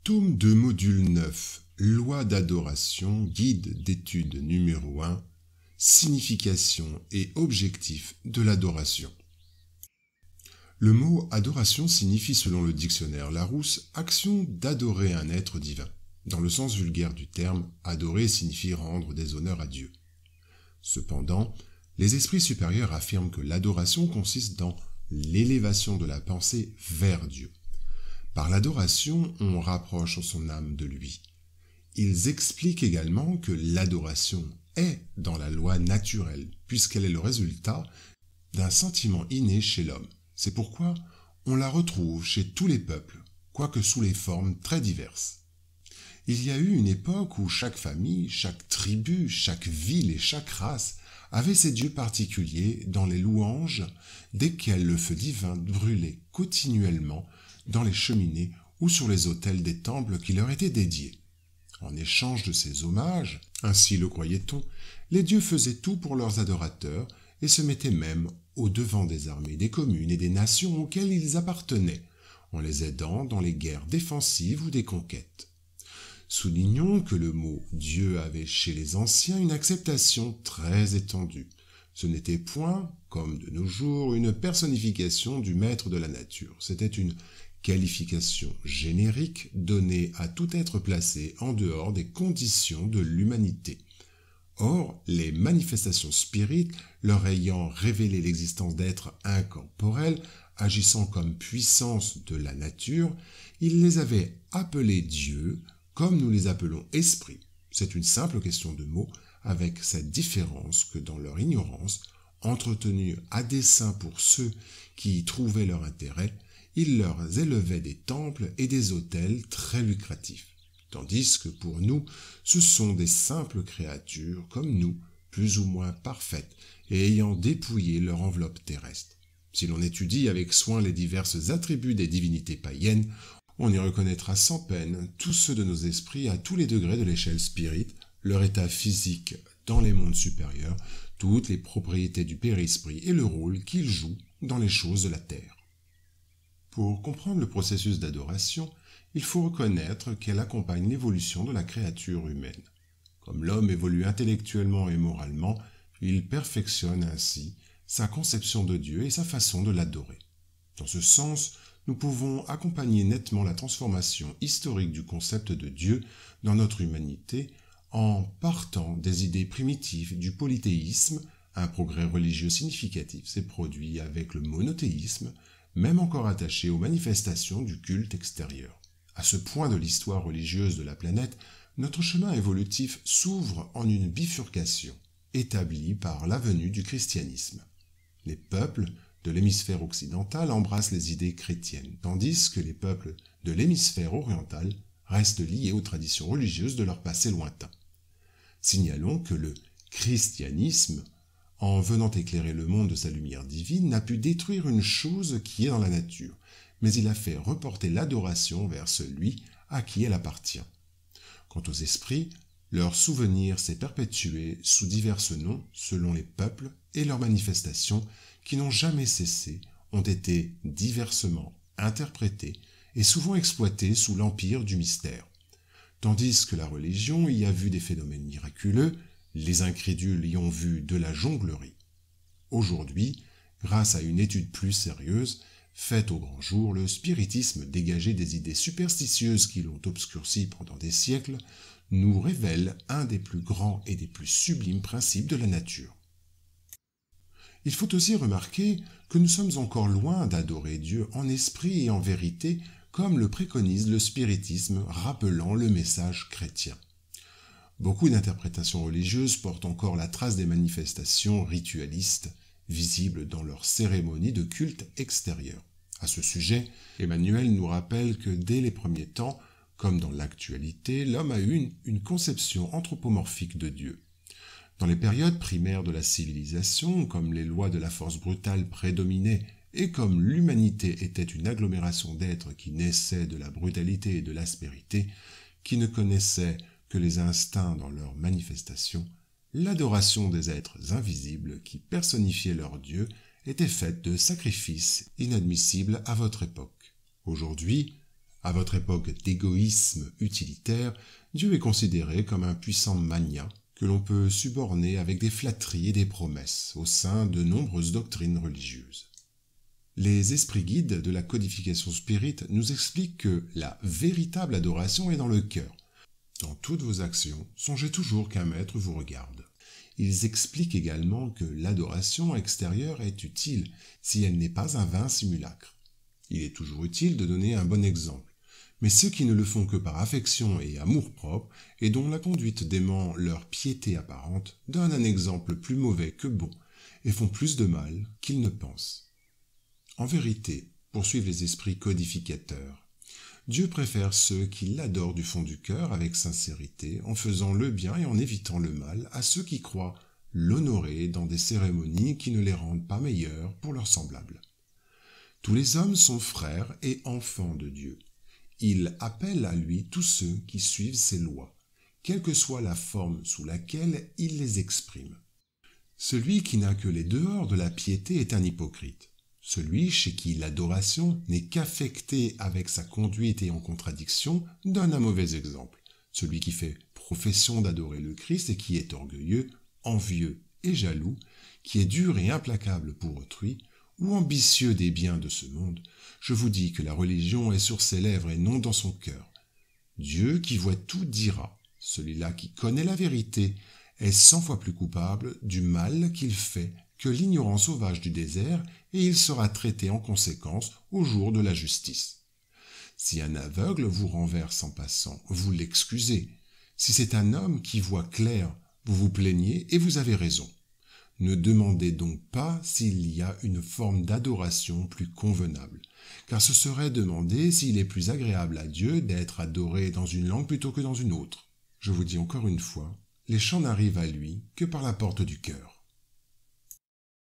Tome 2, module 9, Loi d'adoration, guide d'étude numéro 1, signification et objectif de l'adoration. Le mot adoration signifie selon le dictionnaire Larousse, action d'adorer un être divin. Dans le sens vulgaire du terme, adorer signifie rendre des honneurs à Dieu. Cependant, les esprits supérieurs affirment que l'adoration consiste dans l'élévation de la pensée vers Dieu. Par l'adoration, on rapproche son âme de lui. Ils expliquent également que l'adoration est dans la loi naturelle, puisqu'elle est le résultat d'un sentiment inné chez l'homme. C'est pourquoi on la retrouve chez tous les peuples, quoique sous les formes très diverses. Il y a eu une époque où chaque famille, chaque tribu, chaque ville et chaque race avait ses dieux particuliers dans les louanges desquels le feu divin brûlait continuellement dans les cheminées ou sur les autels des temples qui leur étaient dédiés. En échange de ces hommages, ainsi le croyait-on, les dieux faisaient tout pour leurs adorateurs et se mettaient même au devant des armées des communes et des nations auxquelles ils appartenaient, en les aidant dans les guerres défensives ou des conquêtes. Soulignons que le mot « Dieu » avait chez les anciens une acceptation très étendue. Ce n'était point, comme de nos jours, une personnification du maître de la nature. C'était une qualification générique donnée à tout être placé en dehors des conditions de l'humanité. Or, les manifestations spirites, leur ayant révélé l'existence d'êtres incorporels, agissant comme puissance de la nature, ils les avaient appelés dieux, comme nous les appelons esprits. C'est une simple question de mots, avec cette différence que dans leur ignorance, entretenue à dessein pour ceux qui y trouvaient leur intérêt, ils leur élevaient des temples et des autels très lucratifs. Tandis que pour nous, ce sont des simples créatures comme nous, plus ou moins parfaites, et ayant dépouillé leur enveloppe terrestre. Si l'on étudie avec soin les divers attributs des divinités païennes, on y reconnaîtra sans peine tous ceux de nos esprits à tous les degrés de l'échelle spirite, leur état physique dans les mondes supérieurs, toutes les propriétés du périsprit et le rôle qu'ils jouent dans les choses de la terre. Pour comprendre le processus d'adoration, il faut reconnaître qu'elle accompagne l'évolution de la créature humaine. Comme l'homme évolue intellectuellement et moralement, il perfectionne ainsi sa conception de Dieu et sa façon de l'adorer. Dans ce sens, nous pouvons accompagner nettement la transformation historique du concept de Dieu dans notre humanité en partant des idées primitives du polythéisme. Un progrès religieux significatif s'est produit avec le monothéisme, même encore attaché aux manifestations du culte extérieur. À ce point de l'histoire religieuse de la planète, notre chemin évolutif s'ouvre en une bifurcation, établie par la venue du christianisme. Les peuples de l'hémisphère occidental embrassent les idées chrétiennes, tandis que les peuples de l'hémisphère oriental restent liés aux traditions religieuses de leur passé lointain. Signalons que le christianisme, en venant éclairer le monde de sa lumière divine, n'a pu détruire une chose qui est dans la nature, mais il a fait reporter l'adoration vers celui à qui elle appartient. Quant aux esprits, leur souvenir s'est perpétué sous divers noms selon les peuples et leurs manifestations qui n'ont jamais cessé, ont été diversement interprétés et souvent exploités sous l'empire du mystère. Tandis que la religion y a vu des phénomènes miraculeux, les incrédules y ont vu de la jonglerie. Aujourd'hui, grâce à une étude plus sérieuse, faite au grand jour, le spiritisme, dégagé des idées superstitieuses qui l'ont obscurci pendant des siècles, nous révèle un des plus grands et des plus sublimes principes de la nature. Il faut aussi remarquer que nous sommes encore loin d'adorer Dieu en esprit et en vérité, comme le préconise le spiritisme, rappelant le message chrétien. Beaucoup d'interprétations religieuses portent encore la trace des manifestations ritualistes, visibles dans leurs cérémonies de culte extérieur. À ce sujet, Emmanuel nous rappelle que dès les premiers temps, comme dans l'actualité, l'homme a eu une conception anthropomorphique de Dieu. Dans les périodes primaires de la civilisation, comme les lois de la force brutale prédominaient et comme l'humanité était une agglomération d'êtres qui naissaient de la brutalité et de l'aspérité, qui ne connaissaient que les instincts dans leurs manifestations, l'adoration des êtres invisibles qui personnifiaient leur Dieu était faite de sacrifices inadmissibles à votre époque. Aujourd'hui, À votre époque d'égoïsme utilitaire, Dieu est considéré comme un puissant magnat que l'on peut suborner avec des flatteries et des promesses au sein de nombreuses doctrines religieuses. Les esprits guides de la codification spirite nous expliquent que la véritable adoration est dans le cœur. Dans toutes vos actions, songez toujours qu'un maître vous regarde. Ils expliquent également que l'adoration extérieure est utile si elle n'est pas un vain simulacre. Il est toujours utile de donner un bon exemple. Mais ceux qui ne le font que par affection et amour-propre, et dont la conduite dément leur piété apparente, donnent un exemple plus mauvais que bon, et font plus de mal qu'ils ne pensent. En vérité, poursuivent les esprits codificateurs, Dieu préfère ceux qui l'adorent du fond du cœur avec sincérité, en faisant le bien et en évitant le mal, à ceux qui croient l'honorer dans des cérémonies qui ne les rendent pas meilleurs pour leurs semblables. Tous les hommes sont frères et enfants de Dieu. Il appelle à lui tous ceux qui suivent ses lois, quelle que soit la forme sous laquelle il les exprime. Celui qui n'a que les dehors de la piété est un hypocrite. Celui chez qui l'adoration n'est qu'affectée avec sa conduite et en contradiction donne un mauvais exemple. Celui qui fait profession d'adorer le Christ et qui est orgueilleux, envieux et jaloux, qui est dur et implacable pour autrui, ou ambitieux des biens de ce monde, je vous dis que la religion est sur ses lèvres et non dans son cœur. Dieu qui voit tout dira, celui-là qui connaît la vérité est 100 fois plus coupable du mal qu'il fait que l'ignorant sauvage du désert, et il sera traité en conséquence au jour de la justice. Si un aveugle vous renverse en passant, vous l'excusez. Si c'est un homme qui voit clair, vous vous plaignez et vous avez raison. Ne demandez donc pas s'il y a une forme d'adoration plus convenable, car ce serait demander s'il est plus agréable à Dieu d'être adoré dans une langue plutôt que dans une autre. Je vous dis encore une fois, les chants n'arrivent à lui que par la porte du cœur.